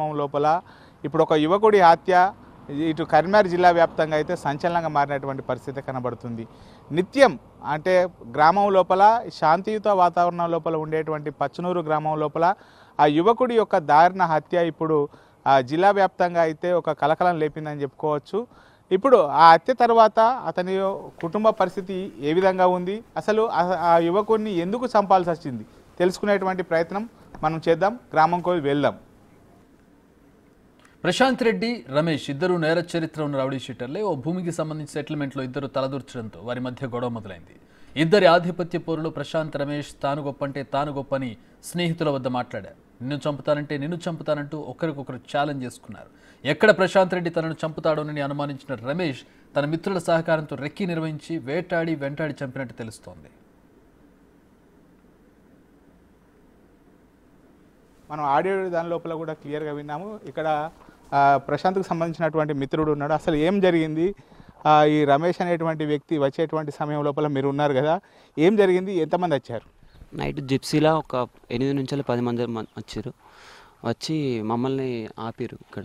లోపల ఇప్పుడు ఒక యువకుడి హత్య ఇటు కరీంనగర్ జిల్లా వ్యాప్తంగా అయితే సంచలనంగా మారినటువంటి పరిస్థితి కనబడుతుంది. నిత్యం అంటే గ్రామం లోపల శాంతియుత వాతావరణం లోపల ఉండేటువంటి పచ్చనూరు గ్రామం లోపల ఆ యువకుడి యొక్క దారుణ హత్య ఇప్పుడు జిల్లా వ్యాప్తంగా అయితే ఒక కలకలం లేపిందని చెప్పుకోవచ్చు. ఇప్పుడు ఆ హత్య తర్వాత అతని కుటుంబ పరిస్థితి ఏ విధంగా ఉంది, అసలు ఆ యువకుడిని ఎందుకు చంపాల్సి వచ్చింది తెలుసుకునేటువంటి ప్రయత్నం మనం చేద్దాం. గ్రామంకు వెళ్దాం. ప్రశాంత్ రెడ్డి, రమేష్ ఇద్దరు నేర చరిత్ర ఉన్న రౌడీ షీటర్లే. ఓ భూమికి సంబంధించిన సెటిల్మెంట్లో ఇద్దరు తలదూర్చడంతో వారి మధ్య గొడవ మొదలైంది. ఇద్దరి ఆధిపత్య పోరులో ప్రశాంత్, రమేష్ తాను గొప్పంటే తాను గొప్పని స్నేహితుల వద్ద మాట్లాడారు. నిన్ను చంపుతానంటే నిన్ను చంపుతానంటూ ఒకరికొకరు ఛాలెంజ్ చేసుకున్నారు. ఎక్కడ ప్రశాంత్ రెడ్డి తనను చంపుతాడోనని అనుమానించిన రమేష్ తన మిత్రుల సహకారంతో రెక్కీ నిర్వహించి వెంటాడి చంపినట్టు తెలుస్తోంది. మనం ఆడియో దాని లోపల కూడా క్లియర్గా విన్నాము. ఇక్కడ ప్రశాంత్కు సంబంధించినటువంటి మిత్రుడు ఉన్నాడు. అసలు ఏం జరిగింది, ఈ రమేష్ అనేటువంటి వ్యక్తి వచ్చేటువంటి సమయం లోపల మీరు ఉన్నారు కదా, ఏం జరిగింది, ఎంతమంది వచ్చారు? నైట్ జిప్సీలా ఒక 8 నుంచి 10 మంది వచ్చారు. వచ్చి మమ్మల్ని ఆపిరు. ఇక్కడ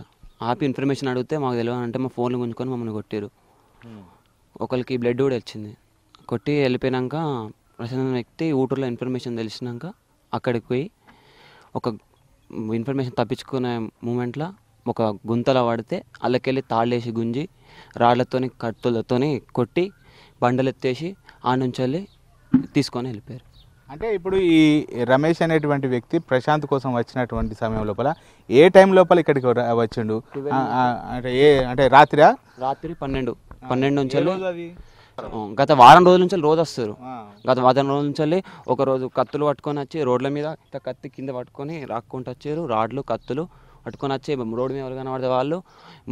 ఆపి ఇన్ఫర్మేషన్ అడిగితే మాకు తెలియదు అంటే మా ఫోన్లు గుంజుకొని మమ్మల్ని కొట్టారు. ఒకరికి బ్లడ్ కూడా వచ్చింది. కొట్టి వెళ్ళిపోయాక ప్రశాంత్ వ్యక్తి ఊటూరులో ఇన్ఫర్మేషన్ తెలిసినాక అక్కడికి పోయి ఒక ఇన్ఫర్మేషన్ తప్పించుకునే మూమెంట్లో ఒక గుంతలో పడితే అల్లకెళ్ళి తాళ్ళేసి గుంజి రాళ్లతోని కత్తులతోని కొట్టి బండలు ఎత్తేసి ఆ నుంచి వెళ్ళి తీసుకొని వెళ్ళిపోయారు. అంటే ఇప్పుడు ఈ రమేష్ అనేటువంటి వ్యక్తి ప్రశాంత్ కోసం వచ్చినటువంటి సమయం లోపల ఏ టైం లోపల ఇక్కడికి వచ్చిండు? అంటే రాత్రి 12 నుంచి గత వారం రోజుల నుంచి రోజు వస్తారు. గత వారం రోజుల నుంచి ఒక రోజు కత్తులు పట్టుకొని వచ్చి రోడ్ల మీద కత్తి కింద పట్టుకొని రాక్కుంటూ వచ్చారు. రాడ్లు కత్తులు పట్టుకొని వచ్చి రోడ్డు మీద ఎవరు కనబడితే వాళ్ళు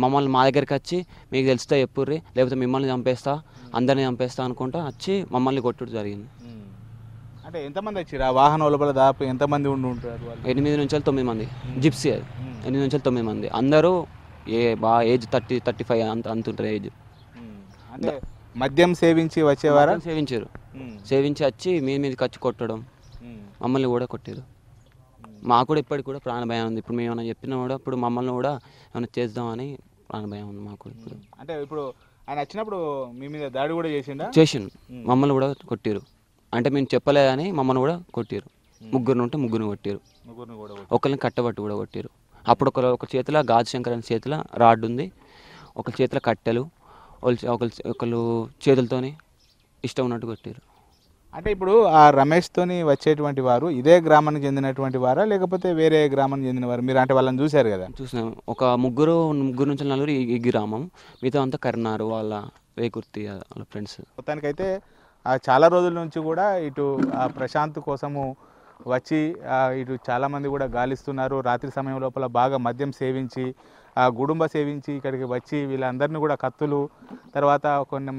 మమ్మల్ని మా దగ్గరికి వచ్చి మీకు తెలిస్తే చెప్పుర్రి, లేకపోతే మిమ్మల్ని చంపేస్తా, అందరినీ చంపేస్తా అనుకుంటా వచ్చి మమ్మల్ని కొట్టుడు జరిగింది. అంటే ఎంతమంది వచ్చారు ఆ వాహనం లోపల? దాదాపు ఎంతమంది ఉండి ఉంటారు? 8 నుంచి 9 మంది జిప్సీ. అది 8 నుంచి 9 మంది అందరూ బాగా ఏజ్ 30-35 అంత ఉంటారు ఏజ్. అంటే మద్యం సేవించి వచ్చేవారా? సేవించి వచ్చి మీదకి వచ్చి కొట్టడం, మమ్మల్ని కూడా కొట్టారు. మాకు కూడా ఇప్పటికి కూడా ప్రాణ భయం ఉంది. ఇప్పుడు మేము ఏమైనా చెప్పినా కూడా ఇప్పుడు మమ్మల్ని కూడా ఏమైనా చేద్దామని ప్రాణ భయం ఉంది మాకు ఇప్పుడు. అంటే ఇప్పుడు ఆయన వచ్చినప్పుడు మీ మీద దాడి కూడా చేసిండు, మమ్మల్ని కూడా కొట్టారు. అంటే మేము చెప్పలేదని మమ్మల్ని కూడా కొట్టారు. ముగ్గురు ఉంటే ముగ్గురిని కొట్టారు. ఒకరిని కట్టబట్టి కూడా కొట్టారు. అప్పుడు ఒక చేతిలో గాజు శంకర్ అనే చేతిలో రాడ్ ఉంది, ఒక చేతిలో కట్టెలు, ఒకళ్ళు చేతులతోని ఇష్టం ఉన్నట్టు కొట్టారు. అంటే ఇప్పుడు ఆ రమేష్తోని వచ్చేటువంటి వారు ఇదే గ్రామానికి చెందినటువంటి వారా లేకపోతే వేరే గ్రామానికి చెందిన వారు? మీరు అంటే వాళ్ళని చూశారు కదా? చూసినాం. ఒక ముగ్గురు నుంచి 4 ఈ గ్రామం, మిగతా అంతా కర్నారు వాళ్ళ వేకుర్తి వాళ్ళ ఫ్రెండ్స్. మొత్తానికైతే చాలా రోజుల నుంచి కూడా ఇటు ప్రశాంత్ కోసము వచ్చి ఇటు చాలామంది కూడా గాలిస్తున్నారు. రాత్రి సమయం లోపల బాగా మద్యం సేవించి గుడుంబ సేవించి ఇక్కడికి వచ్చి వీళ్ళందరినీ కూడా కత్తులు తర్వాత కొన్ని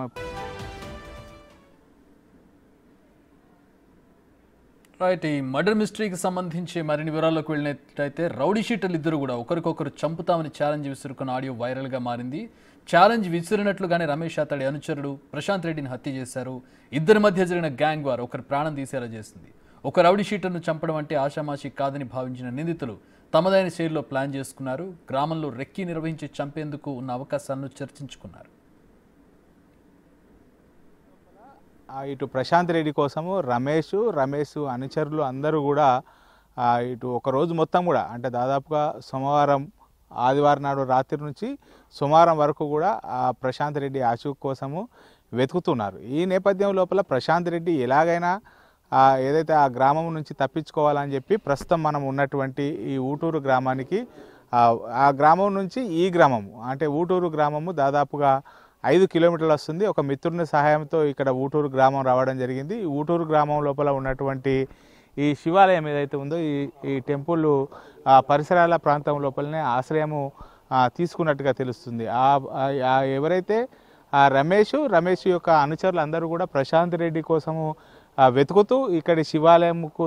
రైట్. ఈ మర్డర్ మిస్టరీకి సంబంధించి మరిన్ని వివరాల్లోకి వెళ్ళినట్లయితే రౌడీ షీటర్లు ఇద్దరు కూడా ఒకరికొకరు చంపుతామని ఛాలెంజ్ విసురుకున్న ఆడియో వైరల్గా మారింది. ఛాలెంజ్ విసిరినట్లుగానే రమేష్ అతడి అనుచరుడు ప్రశాంత్ రెడ్డిని హత్య చేశారు. ఇద్దరి మధ్య జరిగిన గ్యాంగ్ వార్ ఒకరి ప్రాణం తీసేలా చేసింది. ఒక రౌడీ షీటర్ను చంపడం అంటే ఆషామాషి కాదని భావించిన నిందితులు తమదైన శైలిలో ప్లాన్ చేసుకున్నారు. గ్రామంలో రెక్కీ నిర్వహించి చంపేందుకు ఉన్న అవకాశాలను చర్చించుకున్నారు. ఇటు ప్రశాంత్ రెడ్డి కోసము రమేష్ అనుచరులు అందరూ కూడా ఇటు ఒకరోజు మొత్తం కూడా అంటే దాదాపుగా సోమవారం ఆదివారం నాడు రాత్రి నుంచి సోమవారం వరకు కూడా ప్రశాంత్ రెడ్డి ఆచూక్ కోసము వెతుకుతున్నారు. ఈ నేపథ్యం లోపల ప్రశాంత్ రెడ్డి ఎలాగైనా ఏదైతే ఆ గ్రామం నుంచి తప్పించుకోవాలని చెప్పి ప్రస్తుతం మనం ఉన్నటువంటి ఈ ఊటూరు గ్రామానికి ఆ గ్రామం నుంచి ఈ గ్రామము అంటే ఊటూరు గ్రామము దాదాపుగా 5 కిలోమీటర్లు వస్తుంది. ఒక మిత్రుని సహాయంతో ఇక్కడ ఊటూరు గ్రామం రావడం జరిగింది. ఈ ఊటూరు గ్రామం లోపల ఉన్నటువంటి ఈ శివాలయం ఏదైతే ఉందో ఈ టెంపుల్ పరిసరాల ప్రాంతం లోపలనే ఆశ్రయము తీసుకున్నట్టుగా తెలుస్తుంది. ఎవరైతే రమేష్ యొక్క అనుచరులు అందరూ కూడా ప్రశాంత్ రెడ్డి కోసము వెతుకుతూ ఇక్కడి శివాలయంకు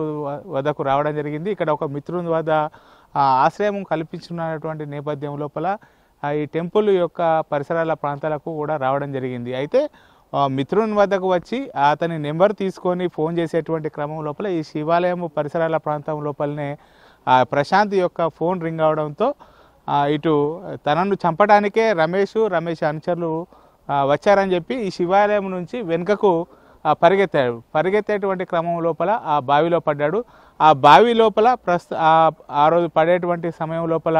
వద్దకు రావడం జరిగింది. ఇక్కడ ఒక మిత్రుని వద్ద ఆశ్రయం కల్పించున్నటువంటి నేపథ్యం లోపల ఈ టెంపుల్ యొక్క పరిసరాల ప్రాంతాలకు కూడా రావడం జరిగింది. అయితే మిత్రుని వద్దకు వచ్చి అతని నెంబర్ తీసుకొని ఫోన్ చేసేటువంటి క్రమం లోపల ఈ శివాలయం పరిసరాల ప్రాంతం లోపలనే ప్రశాంత్ యొక్క ఫోన్ రింగ్ అవడంతో ఇటు తనను చంపడానికే రమేష్ అనుచరులు వచ్చారని చెప్పి ఈ శివాలయం నుంచి వెనుకకు పరిగెత్తేటువంటి క్రమం లోపల ఆ బావిలో పడ్డాడు. ఆ బావి లోపల ఆ రోజు పడేటువంటి సమయం లోపల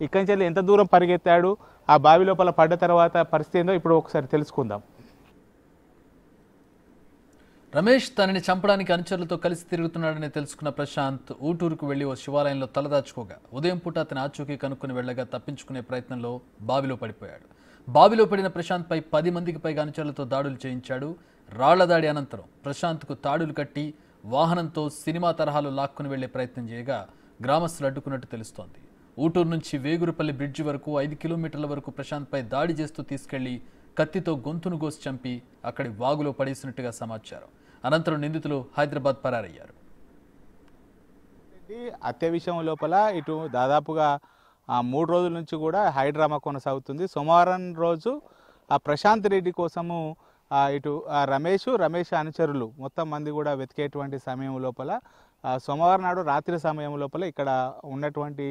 ఇక్కడి నుంచి ఎంత దూరం పరిగెత్తాడు, ఆ బావి లోపల పడ్డ తర్వాత పరిస్థితి ఏందో ఇప్పుడు ఒకసారి తెలుసుకుందాం. రమేష్ తనని చంపడానికి అనుచరులతో కలిసి తిరుగుతున్నాడని తెలుసుకున్న ప్రశాంత్ ఊటూరుకు వెళ్లి ఓ శివాలయంలో తలదాచుకోగా ఉదయం పూట అతని ఆచూకీ కనుక్కుని వెళ్లగా తప్పించుకునే ప్రయత్నంలో బావిలో పడిపోయాడు. బావిలో పడిన ప్రశాంత్పై 10 మందికి పైగా అనుచరులతో దాడులు చేయించాడు. రాళ్ల దాడి అనంతరం ప్రశాంత్కు తాడులు కట్టి వాహనంతో సినిమా తరహాలో లాక్కుని వెళ్లే ప్రయత్నం చేయగా గ్రామస్తులు అడ్డుకున్నట్టు తెలుస్తోంది. ఊటూరు నుంచి వేగురుపల్లి బ్రిడ్జి వరకు 5 కిలోమీటర్ల వరకు ప్రశాంత్పై దాడి చేస్తూ తీసుకెళ్లి కత్తితో గొంతును కోసి చంపి అక్కడి వాగులో పడేసినట్టుగా సమాచారం. అనంతరం నిందితులు హైదరాబాద్ పరారయ్యారు. హత్య విషయం లోపల ఇటు దాదాపుగా 3 రోజుల నుంచి కూడా హైడ్రామా కొనసాగుతుంది. సోమవారం రోజు ఆ ప్రశాంత్ రెడ్డి కోసము ఇటు రమేష్ అనుచరులు మొత్తం మంది కూడా వెతికేటువంటి సమయం లోపల సోమవారం నాడు రాత్రి సమయం లోపల ఇక్కడ ఉన్నటువంటి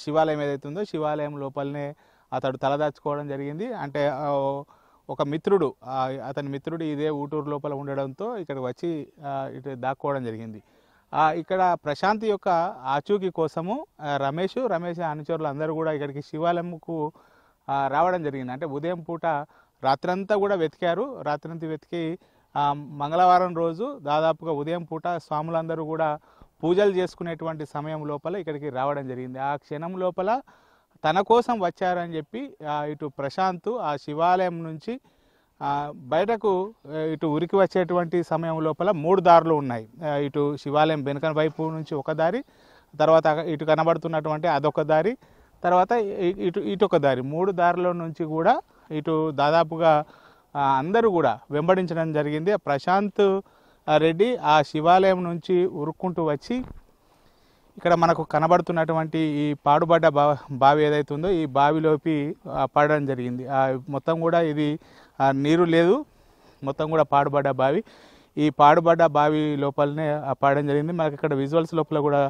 శివాలయం ఏదైతే ఉందో శివాలయం లోపలనే అతడు తలదాచుకోవడం జరిగింది. అంటే ఒక మిత్రుడు అతని మిత్రుడు ఇదే ఊటూరు లోపల ఉండడంతో ఇక్కడికి వచ్చి ఇటు దాక్కోవడం జరిగింది. ఇక్కడ ప్రశాంత్ యొక్క ఆచూకీ కోసము రమేష్ అనుచరులు అందరూ కూడా ఇక్కడికి శివాలయంకు రావడం జరిగింది. అంటే ఉదయం పూట రాత్రంతా కూడా వెతికారు. రాత్రంతా వెతికి మంగళవారం రోజు దాదాపుగా ఉదయం పూట స్వాములందరూ కూడా పూజలు చేసుకునేటువంటి సమయం లోపల ఇక్కడికి రావడం జరిగింది. ఆ క్షణం లోపల తన కోసం వచ్చారని చెప్పి ఇటు ప్రశాంత్ ఆ శివాలయం నుంచి బయటకు ఇటు ఉరికి వచ్చేటువంటి సమయం లోపల 3 దారులు ఉన్నాయి. ఇటు శివాలయం వెనుక వైపు నుంచి ఒక దారి, తర్వాత ఇటు కనబడుతున్నటువంటి అదొక దారి, తర్వాత ఇటొక దారి, 3 దారిలో నుంచి కూడా ఇటు దాదాపుగా అందరూ కూడా వెంబడించడం జరిగింది. ప్రశాంత్ రెడ్డి ఆ శివాలయం నుంచి ఉరుక్కుంటూ వచ్చి ఇక్కడ మనకు కనబడుతున్నటువంటి ఈ పాడుబడ్డ బావి ఏదైతే ఉందో ఈ బావిలోకి పడడం జరిగింది. మొత్తం కూడా ఇది నీరు లేదు, మొత్తం కూడా పాడుబడ్డ బావి. ఈ పాడుబడ్డ బావి లోపలనే పడడం జరిగింది. మనకి ఇక్కడ విజువల్స్ లోపల కూడా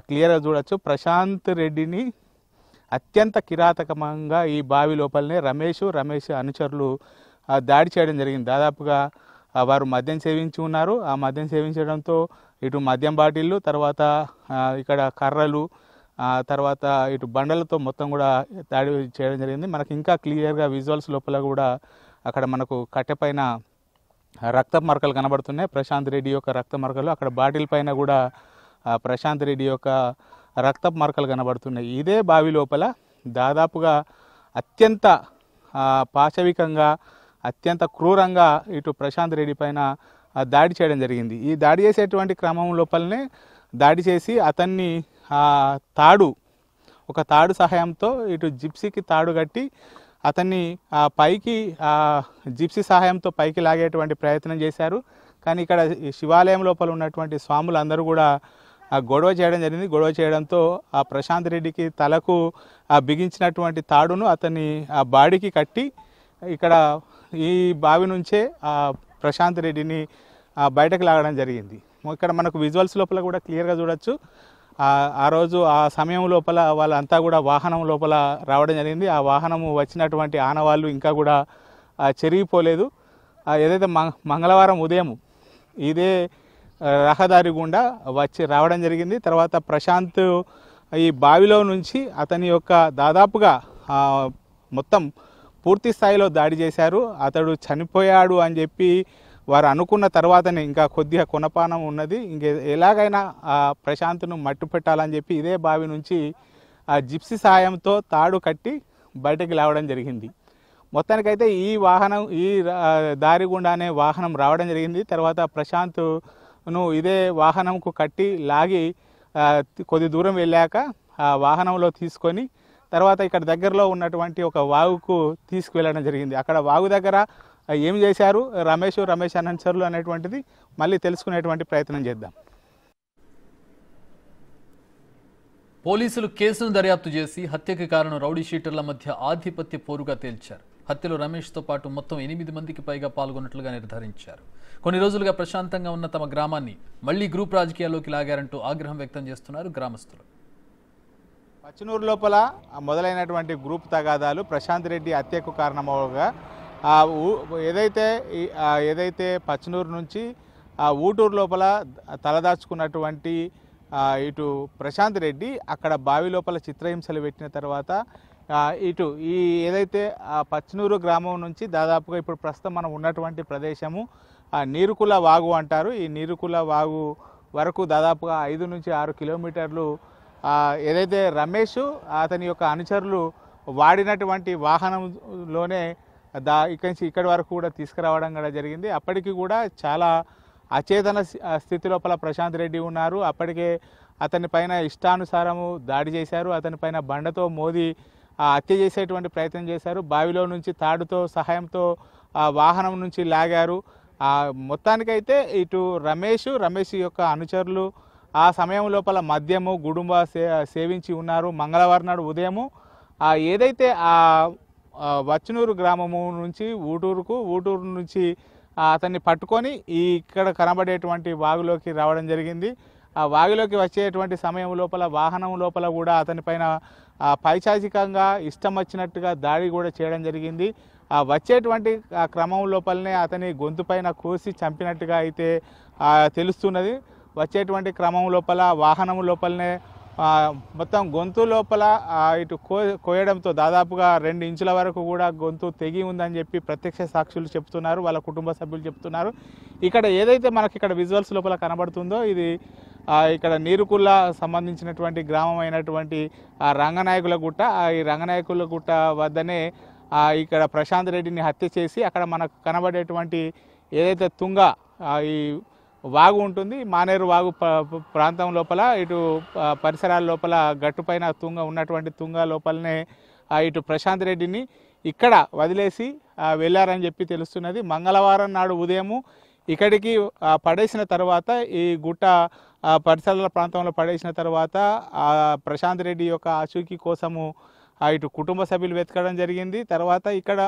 క్లియర్గా చూడొచ్చు. ప్రశాంత్ రెడ్డిని అత్యంత కిరాతకంగా ఈ బావి లోపలనే రమేష్ అనుచరులు దాడి చేయడం జరిగింది. దాదాపుగా వారు మద్యం సేవించి ఉన్నారు. ఆ మద్యం సేవించడంతో ఇటు మద్యం బాటిళ్ళు, తర్వాత ఇక్కడ కర్రలు, తర్వాత ఇటు బండలతో మొత్తం కూడా దాడి చేయడం జరిగింది. మనకి ఇంకా క్లియర్గా విజువల్స్ లోపల కూడా అక్కడ మనకు కట్టెపైన రక్తపు మరకలు కనబడుతున్నాయి. ప్రశాంత్ రెడ్డి యొక్క రక్త మరకలు, అక్కడ బాటిల్ పైన కూడా ప్రశాంత్ రెడ్డి యొక్క రక్తపు మరకలు కనబడుతున్నాయి. ఇదే బావి లోపల దాదాపుగా అత్యంత పాశవికంగా అత్యంత క్రూరంగా ఇటు ప్రశాంత్ రెడ్డి పైన దాడి చేయడం జరిగింది. ఈ దాడి చేసేటువంటి క్రమం లోపలనే దాడి చేసి అతన్ని ఒక తాడు సహాయంతో ఇటు జిప్సీకి తాడు కట్టి అతన్ని పైకి జిప్సీ సహాయంతో పైకి లాగేటువంటి ప్రయత్నం చేశారు. కానీ ఇక్కడ శివాలయం లోపల ఉన్నటువంటి స్వాములు అందరూ కూడా గొడవ చేయడం జరిగింది. గొడవ చేయడంతో ఆ ప్రశాంత్ రెడ్డికి తలకు బిగించినటువంటి తాడును అతన్ని బాడీకి కట్టి ఇక్కడ ఈ బావి నుంచే ప్రశాంత్ రెడ్డిని బయటకు లాగడం జరిగింది. ఇక్కడ మనకు విజువల్స్ లోపల కూడా క్లియర్గా చూడొచ్చు. ఆ రోజు ఆ సమయం లోపల వాళ్ళంతా కూడా వాహనం లోపల రావడం జరిగింది. ఆ వాహనము వచ్చినటువంటి ఆనవాళ్ళు ఇంకా కూడా చెరిగిపోలేదు. ఏదైతే మంగళవారం ఉదయం ఇదే రహదారి గుండా రావడం జరిగింది. తర్వాత ప్రశాంత్ ఈ బావిలో నుంచి అతని యొక్క దాదాపుగా మొత్తం పూర్తి స్థాయిలో దాడి చేశారు. అతడు చనిపోయాడు అని చెప్పి వారు అనుకున్న తర్వాతనే ఇంకా కొద్దిగా కొనపానం ఉన్నది, ఎలాగైనా ప్రశాంత్ను మట్టు పెట్టాలని చెప్పి ఇదే బావి నుంచి జిప్సీ సాయంతో తాడు కట్టి బయటకు లావడం జరిగింది. మొత్తానికైతే ఈ దారి గుండానే వాహనం రావడం జరిగింది. తర్వాత ప్రశాంత్ను ఇదే వాహనంకు కట్టి లాగి కొద్ది దూరం వెళ్ళాక ఆ వాహనంలో తీసుకొని తర్వాత ఇక్కడ దగ్గరలో ఉన్నటువంటి ఒక వాగుకు తీసుకువెళ్ళడం జరిగింది. అక్కడ వాగు దగ్గర ఏం చేశారు రమేష్ అనుచరులు అనేటువంటిది మళ్ళీ తెలుసుకునేటువంటి ప్రయత్నం చేద్దాం. పోలీసులు కేసును దర్యాప్తు చేసి హత్యకి కారణం రౌడీ షీటర్ల మధ్య ఆధిపత్య పోరుగా తేల్చారు. హత్యలో రమేష్తో పాటు మొత్తం 8 మందికి పైగా పాల్గొన్నట్లుగా నిర్ధారించారు. కొన్ని రోజులుగా ప్రశాంతంగా ఉన్న తమ గ్రామాన్ని మళ్లీ గ్రూప్ రాజకీయాల్లోకి లాగారంటూ ఆగ్రహం వ్యక్తం చేస్తున్నారు గ్రామస్తులు. పచ్చనూరు లోపల మొదలైనటువంటి గ్రూప్ తగాదాలు ప్రశాంత్ రెడ్డి హత్యకు కారణమవగా ఏదైతే పచ్చనూరు నుంచి ఊటూరు లోపల తలదాచుకున్నటువంటి ఇటు ప్రశాంత్ రెడ్డి అక్కడ బావి లోపల చిత్రహింసలు పెట్టిన తర్వాత ఇటు ఈ ఏదైతే పచ్చనూరు గ్రామం నుంచి దాదాపుగా ఇప్పుడు ప్రస్తుతం మనం ఉన్నటువంటి ప్రదేశము నీరుకుల వాగు అంటారు. ఈ నీరుకుల వాగు వరకు దాదాపుగా 5 నుంచి 6 కిలోమీటర్లు ఏదైతే రమేష్ అతని యొక్క అనుచరులు వాడినటువంటి వాహనంలోనే ఇక్కడి వరకు కూడా తీసుకురావడం కూడా జరిగింది. అప్పటికి కూడా చాలా అచేతన స్థితి లోపల ప్రశాంత్ రెడ్డి ఉన్నారు. అప్పటికే అతని పైన ఇష్టానుసారము దాడి చేశారు. అతని పైన బండతో మోది హత్య చేసేటువంటి ప్రయత్నం చేశారు. బావిలో నుంచి తాడుతో సహాయంతో వాహనం నుంచి లాగారు. మొత్తానికైతే ఇటు రమేష్ యొక్క అనుచరులు ఆ సమయం లోపల మద్యము గుడుంబ సేవించి ఉన్నారు. మంగళవారం నాడు ఉదయము ఏదైతే వచ్చనూరు గ్రామము నుంచి ఊటూరు నుంచి అతన్ని పట్టుకొని ఇక్కడ కనబడేటువంటి వాగులోకి రావడం జరిగింది. ఆ వాగులోకి వచ్చేటువంటి సమయం లోపల వాహనం లోపల కూడా అతనిపైన పైశాచికంగా ఇష్టం వచ్చినట్టుగా దాడి కూడా చేయడం జరిగింది. వచ్చేటువంటి క్రమం లోపలనే అతని గొంతుపైన కోసి చంపినట్టుగా అయితే తెలుస్తున్నది. వచ్చేటువంటి క్రమం లోపల వాహనం లోపలనే మొత్తం గొంతు లోపల ఇటు కోయడంతో దాదాపుగా 2 ఇంచుల వరకు కూడా గొంతు తెగి ఉందని చెప్పి ప్రత్యక్ష సాక్షులు చెప్తున్నారు, వాళ్ళ కుటుంబ సభ్యులు చెప్తున్నారు. ఇక్కడ ఏదైతే మనకి ఇక్కడ విజువల్స్ లోపల కనబడుతుందో ఇది ఇక్కడ నీరుకుల్ల సంబంధించినటువంటి గ్రామం అయినటువంటి రంగనాయకుల గుట్ట. ఈ రంగనాయకుల గుట్ట వద్దనే ఇక్కడ ప్రశాంత్ రెడ్డిని హత్య చేసి అక్కడ మనకు కనబడేటువంటి ఏదైతే తుంగ ఈ వాగు ఉంటుంది, మానేరు వాగు ప్రాంతం లోపల ఇటు పరిసరాల లోపల గట్టుపైన ఉన్నటువంటి తుంగ లోపలనే ఇటు ప్రశాంత్ రెడ్డిని ఇక్కడ వదిలేసి వెళ్ళారని చెప్పి తెలుస్తున్నది. మంగళవారం నాడు ఉదయము ఇక్కడికి పడేసిన తర్వాత ఈ గుట్ట పరిసరాల ప్రాంతంలో పడేసిన తర్వాత ప్రశాంత్ రెడ్డి యొక్క ఆచూకీ కోసము ఇటు కుటుంబ సభ్యులు వెతకడం జరిగింది. తర్వాత ఇక్కడ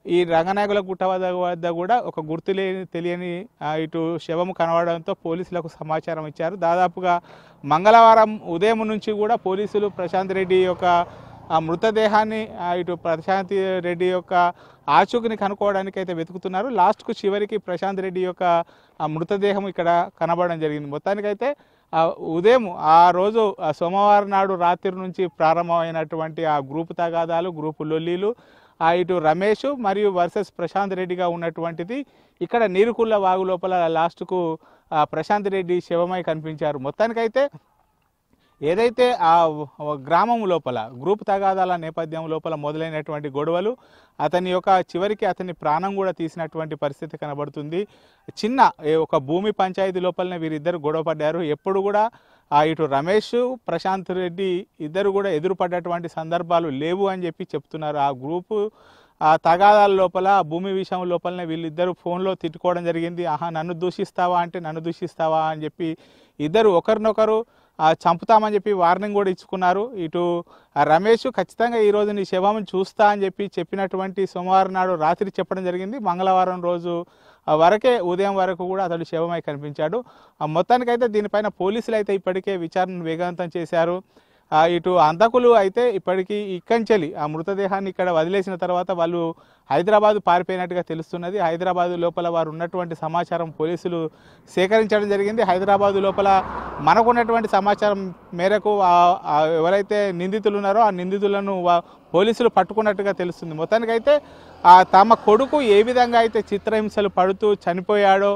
ఈ రంగనాయకుల గుట్ట వద్ద కూడా ఒక తెలియని ఇటు శవము కనబడడంతో పోలీసులకు సమాచారం ఇచ్చారు. దాదాపుగా మంగళవారం ఉదయం నుంచి కూడా పోలీసులు ప్రశాంత్ రెడ్డి యొక్క మృతదేహాన్ని ఇటు ప్రశాంత్ రెడ్డి యొక్క ఆచూకీని కనుక్కోవడానికి అయితే వెతుకుతున్నారు. లాస్ట్కు చివరికి ప్రశాంత్ రెడ్డి యొక్క మృతదేహం ఇక్కడ కనబడడం జరిగింది. మొత్తానికైతే ఉదయం ఆ రోజు సోమవారం నాడు రాత్రి నుంచి ప్రారంభమైనటువంటి ఆ గ్రూపు తగాదాలు, గ్రూపు లొల్లీలు ఇటు రమేష్ మరియు వర్సెస్ ప్రశాంత్ రెడ్డిగా ఉన్నటువంటిది ఇక్కడ నీరుకుల్ల వాగు లోపల లాస్ట్కు ప్రశాంత్ రెడ్డి శవమై కనిపించారు. మొత్తానికైతే ఏదైతే ఆ గ్రామం లోపల గ్రూప్ తగాదాల నేపథ్యం లోపల మొదలైనటువంటి గొడవలు చివరికి అతని ప్రాణం కూడా తీసినటువంటి పరిస్థితి కనబడుతుంది. చిన్న ఒక భూమి పంచాయతీ లోపలనే వీరిద్దరు గొడవ పడ్డారు. ఎప్పుడు కూడా ఇటు రమేష్ ప్రశాంత్ రెడ్డి ఇద్దరు కూడా ఎదురుపడ్డటువంటి సందర్భాలు లేవు అని చెప్పి చెప్తున్నారు. ఆ గ్రూపు తగాదాల లోపల భూమి విషయం లోపలనే వీళ్ళిద్దరు ఫోన్లో తిట్టుకోవడం జరిగింది. నన్ను దూషిస్తావా అంటే నన్ను దూషిస్తావా అని చెప్పి ఇద్దరు ఒకరినొకరు చంపుతామని చెప్పి వార్నింగ్ కూడా ఇచ్చుకున్నారు. ఇటు రమేష్ ఖచ్చితంగా ఈరోజు నీ శవం చూస్తా అని చెప్పినటువంటి సోమవారం నాడు రాత్రి చెప్పడం జరిగింది. మంగళవారం రోజు ఉదయం వరకు కూడా అతడు శవమై కనిపించాడు. మొత్తానికైతే దీనిపైన పోలీసులు అయితే ఇప్పటికే విచారణను వేగవంతం చేశారు. ఇటు హంతకులు అయితే ఇప్పటికీ ఇక్కంచెలి ఆ మృతదేహాన్ని ఇక్కడ వదిలేసిన తర్వాత వాళ్ళు హైదరాబాద్ పారిపోయినట్టుగా తెలుస్తున్నది. హైదరాబాద్ లోపల వారు ఉన్నటువంటి సమాచారం పోలీసులు సేకరించడం జరిగింది. హైదరాబాద్ లోపల మనకున్నటువంటి సమాచారం మేరకు ఎవరైతే నిందితులు ఉన్నారో ఆ నిందితులను పోలీసులు పట్టుకున్నట్టుగా తెలుస్తుంది. మొత్తానికైతే తమ కొడుకు ఏ విధంగా అయితే చిత్రహింసలు పడుతూ చనిపోయాడో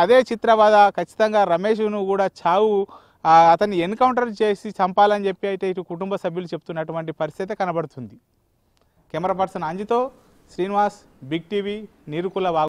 అదే చిత్రబాధ ఖచ్చితంగా రమేష్ను కూడా చావు అతన్ని ఎన్కౌంటర్ చేసి చంపాలని చెప్పి అయితే ఇటు కుటుంబ సభ్యులు చెప్తున్నటువంటి పరిస్థితి కనబడుతుంది. కెమెరా పర్సన్ అంజితో శ్రీనివాస్, బిగ్ టీవీ, నీరుకుల వాగు.